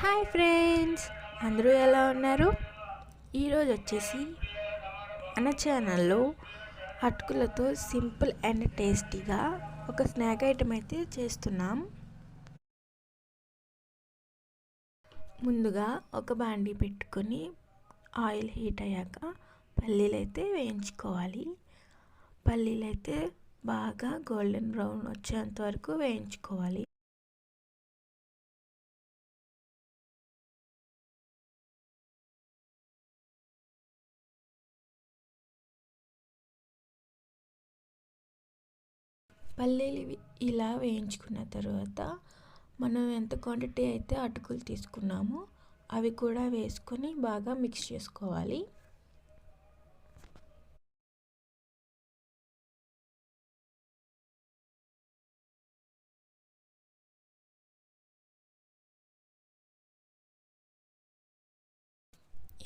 Hi friends, అందరూ ఎలా ఉన్నారు? ఈరోజు వచ్చేసి మన ఛానల్లో అటుకులతో సింపుల్ అండ్ టేస్టీగా ఒక స్నాక్ ఐటెం అయితే చేస్తున్నాం. ముందుగా ఒక బాండీ పెట్టుకొని ఆయిల్ హీట్ అయ్యాక పల్లీలు అయితే వేయించుకోవాలి. పల్లీలు అయితే బాగా గోల్డెన్ బ్రౌన్ వచ్చేంత వరకు వేయించుకోవాలి. పల్లీలు ఇలా వేయించుకున్న తర్వాత మనం ఎంత క్వాంటిటీ అయితే అటుకులు తీసుకున్నామో అవి కూడా వేసుకొని బాగా మిక్స్ చేసుకోవాలి.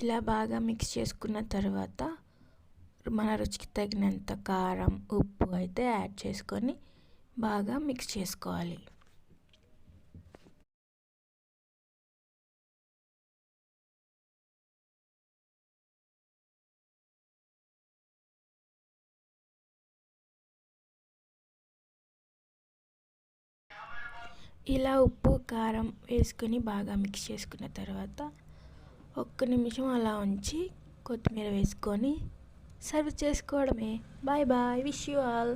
ఇలా బాగా మిక్స్ చేసుకున్న తర్వాత మన రుచికి తగినంత కారం, ఉప్పు అయితే యాడ్ చేసుకొని బాగా మిక్స్ చేసుకోవాలి. ఇలా ఉప్పు, కారం వేసుకొని బాగా మిక్స్ చేసుకున్న తర్వాత ఒక్క నిమిషం అలా ఉంచి కొత్తిమీర వేసుకొని సర్వ్ చేసుకోవడమే. Bye bye, wish you all.